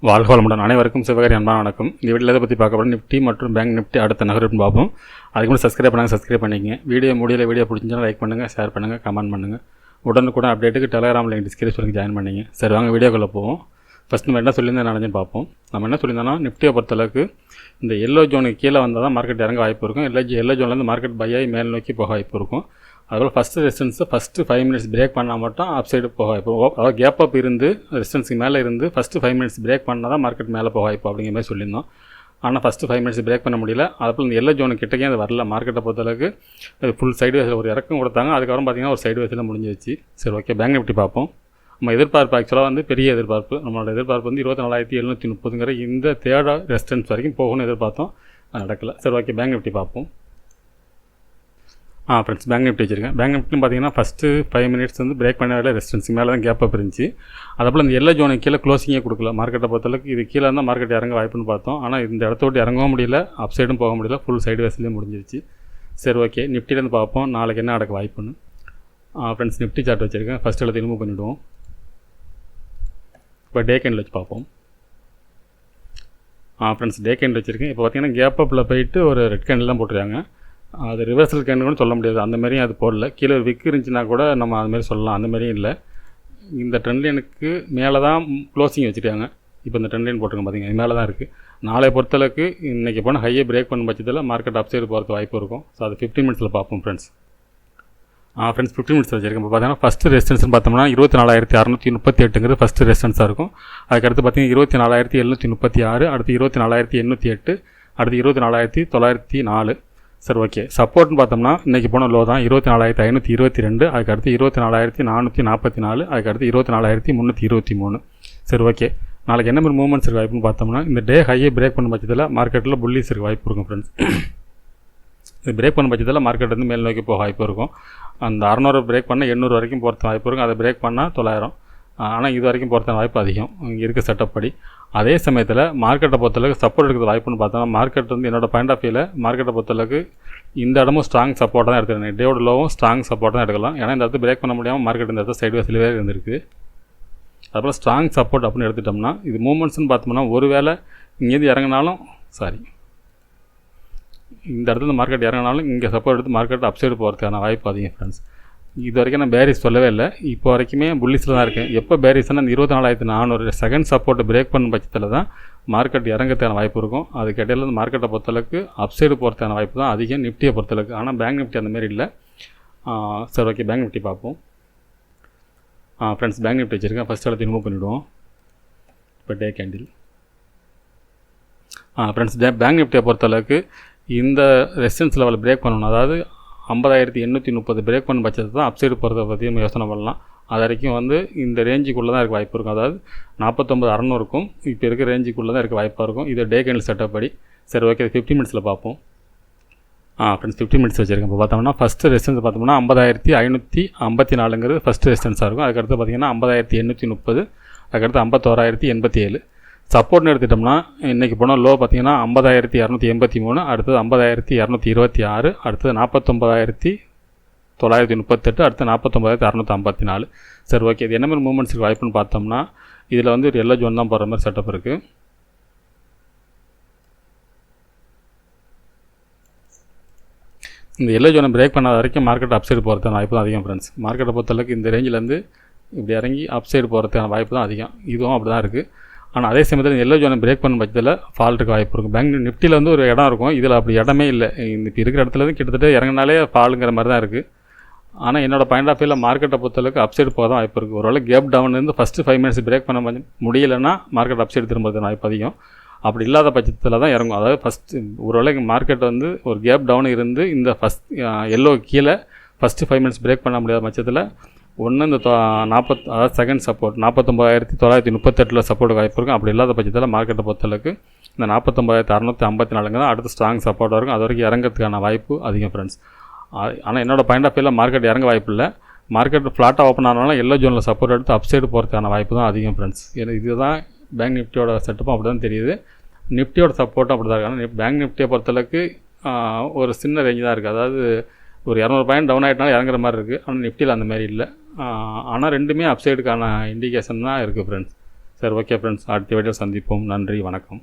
வாழ்க வளமுடன். அனைவருக்கும் சிவகாரி அன்பான வணக்கம். இந்த வீடியோவில் எதை பற்றி பார்க்க போகிறோம், நிஃப்டி மற்றும் பேங்க் நிஃப்டி அடுத்த நகர்வுன்னு பார்ப்போம். அதுக்கு முன்னாடி சப்ஸ்கிரைப் பண்ணிக்கங்க. வீடியோ பிடிச்சிருந்தா லைக் பண்ணுங்கள், ஷேர் பண்ணுங்கள், கமெண்ட் பண்ணுங்கள். உடனுக்குடன் அப்டேட்டுக்கு டெலகிராம் லிங்க் டிஸ்கிரிப்ஷனுக்கு ஜாயின் பண்ணிங்க. சரி, வாங்க வீடியோக்குள்ளே போவோம். ஃபஸ்ட் நம்ம என்ன சொல்லியிருந்தேன் நினைஞ்சு பார்ப்போம். நம்ம என்ன சொல்லியிருந்தோம்னா, நிஃப்டியை பொறுத்தளவுக்கு இந்த எல்லோ ஜோனுக்கு கீழே வந்தால் தான் மார்க்கெட் இறங்க வாய்ப்பு இருக்கும். எல்லோ ஜோன்லேருந்து மார்க்கெட் பை ஆகி மேல் நோக்கி போக வாய்ப்பு இருக்கும். அதுபோல் first resistance first 5 minutes break பண்ணால் மட்டும் அப் சைடு போக வாய்ப்பு. அதாவது கேப் அப் இருந்து ரெசிஸ்டன்ஸுக்கு மேலே இருந்து ஃபஸ்ட்டு 5 மினிட்ஸ் பிரேக் பண்ணால் தான் மார்க்கெட் மேலே போக வாய்ப்பு அப்படிங்கிற மாதிரி சொல்லியிருந்தோம். ஆனால் ஃபஸ்ட்டு 5 மினிட்ஸ் பிரேக் பண்ண முடியல. அதுபோல் இந்த எல்லோ ஜோனு கிட்டக்கே அது வரல. மார்க்கெட்டை பொறுத்தளவுக்கு ஃபுல் சைடு வேஸில் ஒரு இறக்கம் கொடுத்தாங்க. அதுக்கப்புறம் பார்த்திங்கன்னா ஒரு சைடு வேஸில் முடிஞ்சிச்சு. சரி, ஓகே, பேங்க் நிஃப்டி பார்ப்போம். நம்ம எதிர்பார்ப்பு ஆக்சுவலாக வந்து பெரிய எதிர்பார்ப்பு. நம்மளோட எதிர்பார்ப்பு வந்து 24,730ங்கிற இந்த தேர்ட் ரெசிஸ்டன்ஸ் வரைக்கும் போகணும்னு எதிர்பார்த்தோம். அது நடக்கலை. சரி, ஓகே, பேங்க் நிஃப்டி பார்ப்போம். ஃப்ரெண்ட்ஸ், பேங்க் நிஃப்டி வச்சுருக்கேன். பேங்க் நிஃப்டின்னு பார்த்தீங்கன்னா ஃபஸ்ட்டு 5 மினிட்ஸ் வந்து பிரேக் பண்ண ரெசிஸ்டன்ஸுக்கு மேலே தான் கேப் அப் இருந்துச்சு. அதுபோல் இந்த எல்லோ ஜோனுக்கு கீழே க்ளோசிங்கே கொடுக்கல. மார்க்கெட்டை பொறுத்தளவுக்கு இது கீழே இருந்தால் மார்க்கெட் இறங்க வாய்ப்புன்னு பார்த்தோம். ஆனால் இந்த இடத்த விட்டு இறங்கவும் முடியல, அப் சைடும் போக முடியல, ஃபுல் சைடு வேஸ்லேயும் முடிஞ்சிருச்சு. சரி, ஓகே, நிஃப்டிலேருந்து பார்ப்போம் நாளைக்கு என்ன நடக்க வாய்ப்புன்னு. ஃப்ரெண்ட்ஸ், நிஃப்டி சார்ட் வச்சுருக்கேன். ஃபஸ்ட் இடத்த ரிமூவ் பண்ணிவிடுவோம். இப்போ டே கேண்டில் வச்சு பார்ப்போம். ஃப்ரெண்ட்ஸ், டே கேண்டில் வச்சுருக்கேன். இப்போ பார்த்தீங்கன்னா கேப் அப்பில் போயிட்டு ஒரு ரெட் கேண்டில் தான் போட்டுருக்காங்க. அது ரிவர்சல் கேண்டில் கூட சொல்ல முடியாது, அந்த மாதிரியும் அது போடல. கீழே ஒரு விக்கு இருந்துச்சுன்னா கூட நம்ம அதுமாரி சொல்லலாம், அந்த மாதிரியும் இல்லை. இந்த ட்ரெண்ட் லைனுக்கு மேலே தான் க்ளோசிங் வச்சுட்டாங்க. இப்போ இந்த ட்ரெண்ட் லைன் போட்டுருங்க பார்த்தீங்க, இது மேலே தான் இருக்குது. நாளை பொறுத்தளவுக்கு இன்றைக்கி போனால் ஹையை பிரேக் பண்ண பட்சத்தில் மார்க்கெட் அப் சைடு போகிறதுக்கு வாய்ப்பு இருக்கும். ஸோ அது 15 மினிட்ஸில் பார்ப்போம் ஃப்ரெண்ட்ஸ். 15 மினிட்ஸ் வச்சுருக்கேன். இப்போ பார்த்தீங்கன்னா ஃபஸ்ட்டு ரெசிஸ்டன்ஸ்னு பார்த்தோம்னா 24,638ங்கிறது ஃபஸ்ட்டு ரெசிஸ்டன்ஸாக இருக்கும். அதுக்கடுத்து பார்த்தீங்கன்னா 24,736, அடுத்து 24,808, அடுத்து 24,904. சரி, ஓகே. சப்போர்ட்னு பார்த்தோம்னா இன்றைக்கி போன லோ தான் 24,522, அதுக்கடுத்து 24,444, அதுக்கடுத்து 24,323. சரி, ஓகே. நாளைக்கு என்ன மாதிரி மூவ்மெண்ட்ஸ் இருக்க வாய்ப்புன்னு பார்த்தோம்னா, இந்த டே ஹையை பிரேக் பண்ண பட்சத்தில் மார்க்கெட்டில் புல்லிஸ் இருக்க வாய்ப்பு இருக்கும் ஃப்ரெண்ட்ஸ். இது பிரேக் பண்ண பட்சத்தில் மார்க்கெட் வந்து மேல் நோக்கி போக வாய்ப்பு இருக்கும். அந்த 600 பிரேக் பண்ணால் 800 வரைக்கும் போகிறது வாய்ப்பு இருக்கும். அதை பிரேக் பண்ணால் 900. ஆனால் இது வரைக்கும் போகிறது வாய்ப்பு அதிகம் இங்கே இருக்க செட்டப் படி. அதே சமயத்தில் மார்க்கெட்டை பொறுத்தளவுக்கு சப்போர்ட் எடுக்கிறது வாய்ப்புன்னு பார்த்தோம்னா, மார்க்கெட் வந்து என்னோடய பாயிண்ட் ஆஃப் வியூவில் மார்க்கெட்டை பொறுத்தளவுக்கு இந்த இடமும் ஸ்ட்ராங் சப்போர்ட் தான் எடுத்துருக்கேன். டேவோட லோவும் ஸ்ட்ராங் சப்போர்ட் தான் எடுக்கலாம். ஏன்னா இந்த இடத்துல பிரேக் பண்ண முடியாமல் மார்க்கெட் இந்த இடத்துல சைடு வேஸ்லேயே இருந்திருக்கு. அதுபோல் ஸ்ட்ராங் சப்போர்ட் அப்படின்னு எடுத்துட்டோம்னா, இது மூமெண்ட்ஸ்னு பார்த்தோம்னா ஒருவேளை இங்கேருந்து இறங்கினாலும் இந்த இடத்துல மார்க்கெட் இறங்கினாலும் இங்கே சப்போர்ட் எடுத்து மார்க்கெட் அப் சைடு போகிறதுக்கான வாய்ப்பு அதிகம் ஃப்ரெண்ட்ஸ். இது வரைக்கும் நான் பேரிஸ் சொல்லவே இல்லை. இப்போ வரைக்குமே புல்லிஸில் தான் இருக்கேன். எப்போ பேரிஸ்னால் இந்த 24,400 செகண்ட் சப்போர்ட் பிரேக் பண்ண பட்சத்தில் தான் மார்க்கெட் இறங்கிறதுக்கான வாய்ப்பு இருக்கும். அதுக்கு இடையில மார்க்கெட்டை பொறுத்தளவுக்கு அப் சைடு போகிறதுக்கான வாய்ப்பு தான் அதிகம் நிஃப்டியை பொறுத்தளவுக்கு. ஆனால் பேங்க் நிஃப்டி அந்தமாரி இல்லை. சரி, ஓகே, பேங்க் நிஃப்டி பார்ப்போம். ஃப்ரெண்ட்ஸ், பேங்க் நிஃப்டி வச்சுருக்கேன். ஃபஸ்ட் இடத்தை ரிமூவ் பண்ணிவிடுவோம். இப்போ டே கேண்டில். ஃப்ரெண்ட்ஸ், பேங்க் நிஃப்டியை பொறுத்தளவுக்கு இந்த ரெசிஸ்டன்ஸ் லெவல் பிரேக் பண்ணணும். அதாவது 50,830 பிரேக் பண்ண பட்சத்தை தான் அப் சைடு போகிறத பற்றி நம்ம யோசனை பண்ணலாம். அது வரைக்கும் வந்து இந்த ரேஞ்சுக்குள்ளே தான் இருக்க வாய்ப்பு இருக்கும். அதாவது 49,600க்கும் இப்போ இருக்க ரேஞ்சுக்குள்ளே தான் இருக்க வாய்ப்பாக இருக்கும். இது டே கேண்டில் செட்டப் படி. சரி, ஓகே, 15 மினிட்ஸில் பார்ப்போம். ஃப்ரெண்ட்ஸ், 15 மினிட்ஸ் வச்சுருக்கேன். இப்போ பார்த்தோம்னா ஃபஸ்ட்டு ரெசிஸ்டன்ஸ் பார்த்தோம்னா 50,554ங்கிறது ஃபஸ்ட்டு ரெசிஸ்டன்ஸாக இருக்கும். அதுக்கடுத்து பார்த்திங்கன்னா 50,830, அதுக்கடுத்து 51,087. சப்போர்ட்னு எடுத்துட்டோம்னா இன்றைக்கி போனால் லோ பார்த்திங்கன்னா 50,283, அடுத்தது 50,226, அடுத்தது 49,938, அடுத்து 49,654. சரி, ஓகே. இது என்ன மாதிரி மூவ்மெண்ட்ஸுக்கு வாய்ப்புன்னு பார்த்தோம்னா, இதில் வந்து ஒரு எல்லோ ஜோன் தான் போகிற மாதிரி செட்டப் இருக்குது. இந்த எல்லோ ஜோனை பிரேக் பண்ணாத வரைக்கும் மார்க்கெட் அப் சைடு போகிறதுக்கான வாய்ப்பு தான் அதிகம் ஃப்ரெண்ட்ஸ். மார்க்கெட்டை பொறுத்தளவுக்கு இந்த ரேஞ்சிலேருந்து இப்படி இறங்கி அப் சைடு போகிறதுக்கான வாய்ப்பு தான் அதிகம். இதுவும் அப்படி தான் இருக்குது. ஆனால் அதே சமயத்தில் எல்லோ ஜோனை பிரேக் பண்ண பட்சத்தில் ஃபால்ட்டுக்கு வாய்ப்பு இருக்கும். பேங்க் நிஃப்டியில் வந்து ஒரு இடம் இருக்கும், இதில் அப்படி இடமே இல்லை. இப்போ இருக்கிற இடத்துலேருந்து கிட்டத்தட்ட இறங்கினாலே ஃபாலுங்கிற மாதிரி தான் இருக்குது. ஆனால் என்னோடய பாயிண்ட் ஆஃப் வியூவில் மார்க்கெட்டை பொறுத்தளவுக்கு அப் சைடு போக தான் வாய்ப்பு இருக்குது. ஒருவேளை கேப் டவுன்லேருந்து ஃபஸ்ட்டு 5 மினிட்ஸ் பிரேக் பண்ண முடியலைன்னா மார்க்கெட் அப் சைடு திரும்புறதுக்கு வாய்ப்பு அதிகம். அப்படி இல்லாத பட்சத்தில் தான் இறங்கும். அதாவது ஃபஸ்ட்டு ஒருவேளை மார்க்கெட் வந்து ஒரு கேப் டவுன் இருந்து இந்த எல்லோ கீழே ஃபஸ்ட்டு 5 மினிட்ஸ் பிரேக் பண்ண முடியாத பட்சத்தில் ஒன்று இந்த அதாவது செகண்ட் சப்போர்ட் 49,938 சப்போர்ட் வாய்ப்பு இருக்கும். அப்படி இல்லாத பட்சத்தில் மார்க்கெட்டை பொறுத்தளவுக்கு இந்த 49,654 தான் அடுத்து ஸ்ட்ராங் சப்போர்ட்டாக இருக்கும். அது வரைக்கும் இறங்கிறதுக்கான வாய்ப்பு அதிகம் ஃப்ரெண்ட்ஸ். ஆனால் என்னோடய பாயிண்ட் ஆஃப் வியூவில் மார்க்கெட் இறங்க வாய்ப்பு இல்லை. மார்க்கெட் ஃப்ளாட்டாக ஓப்பன் ஆனாலும் எல்லோ ஜோனில் சப்போர்ட் எடுத்து அப் சைடு போகிறதுக்கான வாய்ப்பு தான் அதிகம் ஃப்ரெண்ட்ஸ். இதுதான் பேங்க் நிஃப்டியோட செட்டப்பும் அப்படி தான் தெரியுது. நிஃப்டியோட சப்போர்ட்டும் அப்படி தான் இருக்குது. ஆனால் பேங்க் நிஃப்டியை பொறுத்தளவுக்கு ஒரு சின்ன ரேஞ்சு தான் இருக்குது. அதாவது ஒரு 200 பாயிண்ட் டவுன் ஆகிட்டனால இறங்குற மாதிரி இருக்குது. ஆனால் நிஃப்டியில் அந்த மாதிரி இல்லை. ஆனால் ரெண்டுமே அப்சைடுக்கான இண்டிகேஷன் தான் இருக்குது ஃப்ரெண்ட்ஸ். சரி, ஓகே ஃப்ரெண்ட்ஸ், அடுத்த வீடியோ சந்திப்போம். நன்றி, வணக்கம்.